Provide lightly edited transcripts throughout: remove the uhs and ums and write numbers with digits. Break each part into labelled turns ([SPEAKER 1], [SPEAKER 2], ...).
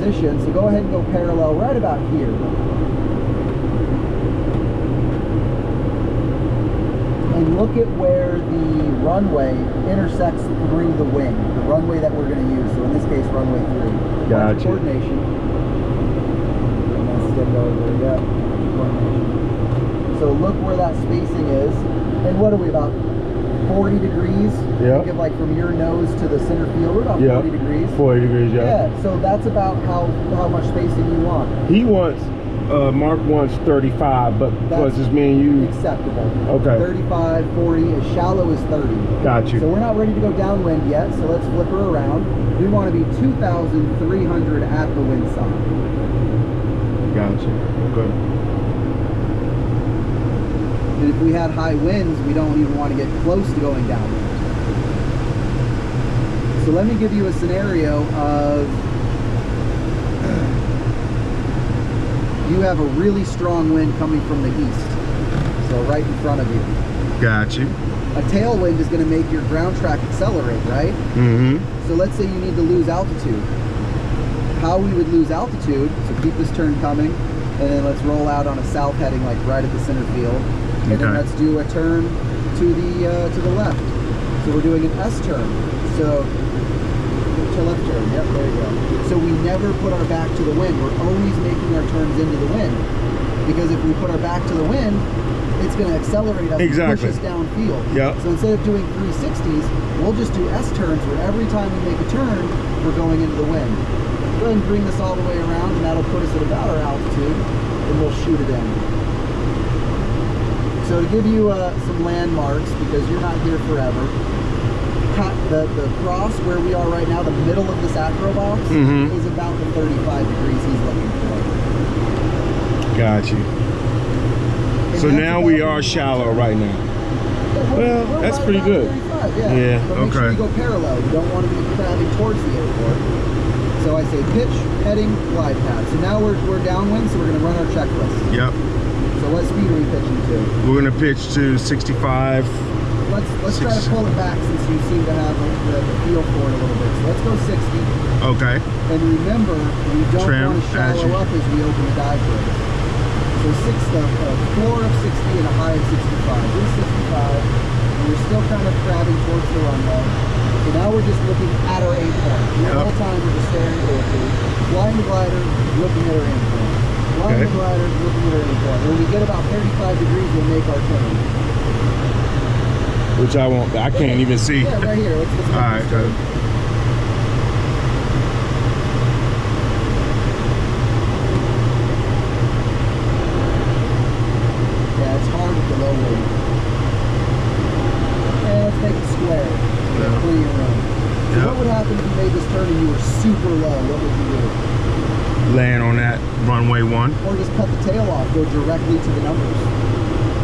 [SPEAKER 1] position, so go ahead and go parallel right about here. And look at where the runway intersects through the wing, the runway that we're going to use. So in this case, runway 3.
[SPEAKER 2] Gotcha.
[SPEAKER 1] Coordination. And then step over, yeah. Coordination. So look where that spacing is. And what are we, about 40 degrees?
[SPEAKER 2] Yeah.
[SPEAKER 1] Give like from your nose to the center field, we're about 40 degrees.
[SPEAKER 2] 40 degrees, yeah.
[SPEAKER 1] Yeah, so that's about how much spacing you want.
[SPEAKER 2] He wants, Mark wants 35, but plus it's me and you.
[SPEAKER 1] Acceptable.
[SPEAKER 2] Okay.
[SPEAKER 1] 35, 40, as shallow as 30.
[SPEAKER 2] Got you.
[SPEAKER 1] So we're not ready to go downwind yet, so let's flip her around. We want to be 2,300 at the wind side.
[SPEAKER 2] Got you. Okay.
[SPEAKER 1] And if we had high winds, we don't even want to get close to going downwind. So let me give you a scenario of you have a really strong wind coming from the east, so right in front of you.
[SPEAKER 2] Got you.
[SPEAKER 1] A tailwind is going to make your ground track accelerate, right?
[SPEAKER 2] Mm-hmm.
[SPEAKER 1] So let's say you need to lose altitude. How we would lose altitude, so keep this turn coming, and then let's roll out on a south heading, like right at the center field. And then let's do a turn to the left. So we're doing an S turn. So to left turn, yep, there you go. So we never put our back to the wind. We're always making our turns into the wind. Because if we put our back to the wind, it's going to accelerate us and push us downfield.
[SPEAKER 2] Yep.
[SPEAKER 1] So instead of doing 360s, we'll just do S turns where every time we make a turn, we're going into the wind. Go ahead and bring this all the way around, and that'll put us at about our altitude, and we'll shoot it in. So to give you some landmarks, because you're not here forever, the cross where we are right now, the middle of this acro box, is about the 35 degrees he's looking for.
[SPEAKER 2] Got you. And so now we are shallow right now.
[SPEAKER 1] Yeah,
[SPEAKER 2] well, that's pretty good.
[SPEAKER 1] Yeah, but make sure you go parallel. You don't want to be crabbing towards the airport. So I say pitch, heading, glide path. So now we're downwind, so we're going to run our checklist.
[SPEAKER 2] Yep.
[SPEAKER 1] So what speed are we pitching to?
[SPEAKER 2] We're going to pitch to 65.
[SPEAKER 1] Let's try to pull it back since you seem to have the feel for it a little bit. So let's go 60.
[SPEAKER 2] Okay.
[SPEAKER 1] And remember, we don't want to shallow up as we open the dive brakes. So a floor of 60 and a high of 65. Here's 65, and we're still kind of crabbing towards the runway. So now we're just looking at our aim point. The whole time we're just staring forward. Flying the glider, looking at our aim point. Flying the glider, looking at our aim point. When we get about 35 degrees, we'll make our turn.
[SPEAKER 2] Which I can't even see.
[SPEAKER 1] Yeah, right here. Let's all right, go. Yeah, it's hard with the low weight. And let's make it square. Plenty of room. So what would happen if you made this turn and you were super low? What would you do?
[SPEAKER 2] Land on that runway 1.
[SPEAKER 1] Or just cut the tail off, go directly to the numbers.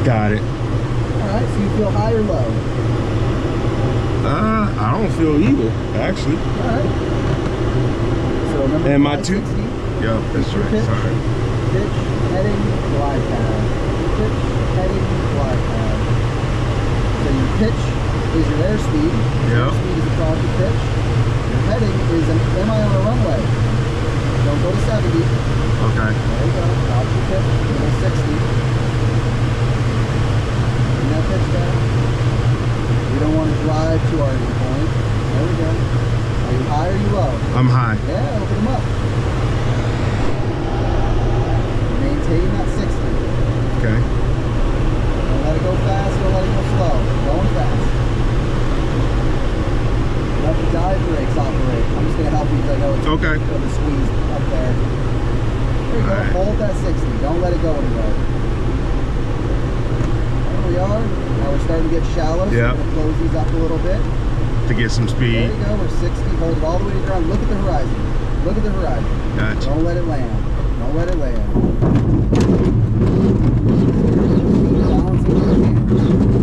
[SPEAKER 2] Got it.
[SPEAKER 1] Alright, so you feel high or low?
[SPEAKER 2] I don't feel either, actually.
[SPEAKER 1] Alright. So remember,
[SPEAKER 2] and my 2.
[SPEAKER 1] 60.
[SPEAKER 2] Yep, that's right.
[SPEAKER 1] Pitch,
[SPEAKER 2] sorry.
[SPEAKER 1] Pitch, heading, glide path. Pitch, heading, glide path. So your pitch is your airspeed. Your airspeed is across the pitch. Your heading is am I on a runway? Don't go to 70.
[SPEAKER 2] Okay.
[SPEAKER 1] There you go. Drop your pitch. Go 60. Bring that pitch down. We don't want to drive to our aim point. There we go. Are you high or are you low?
[SPEAKER 2] I'm high.
[SPEAKER 1] Yeah, open them up. Maintain that 60.
[SPEAKER 2] Okay.
[SPEAKER 1] Don't let it go fast, don't let it go slow. Going fast. Let the dive brakes operate. I'm just going to help you because I know it's going to squeeze up there. There you go. Right. Hold that 60. Don't let it go anywhere. There we are. Now we're starting to get shallow, so we're going to close these up a little bit.
[SPEAKER 2] To get some speed.
[SPEAKER 1] There you go. We're 60. Hold it all the way to the ground. Look at the horizon. Look at the horizon.
[SPEAKER 2] Gotcha.
[SPEAKER 1] Don't let it land. Don't let it land. Balance it with your hands.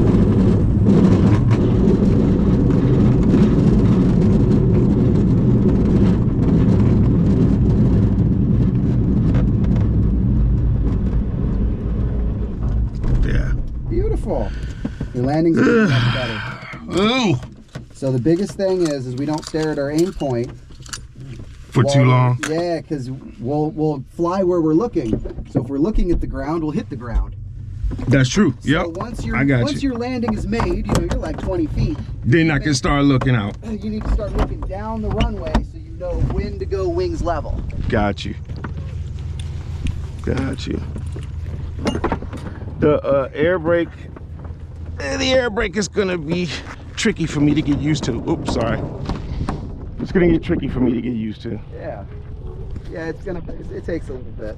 [SPEAKER 1] Beautiful. Your landing's getting much better.
[SPEAKER 2] Ooh.
[SPEAKER 1] So the biggest thing is we don't stare at our aim point.
[SPEAKER 2] For too long?
[SPEAKER 1] Yeah, because we'll fly where we're looking. So if we're looking at the ground, we'll hit the ground.
[SPEAKER 2] That's true.
[SPEAKER 1] So
[SPEAKER 2] Yep.
[SPEAKER 1] once your landing is made, you know, you're like 20 feet.
[SPEAKER 2] Then I can start looking out.
[SPEAKER 1] You need to start looking down the runway so you know when to go wings level.
[SPEAKER 2] Got you. Got you. The air brake. The air brake is gonna be tricky for me to get used to. Oops, sorry. It's gonna get tricky for me to get used to.
[SPEAKER 1] Yeah. Yeah, it takes a little bit.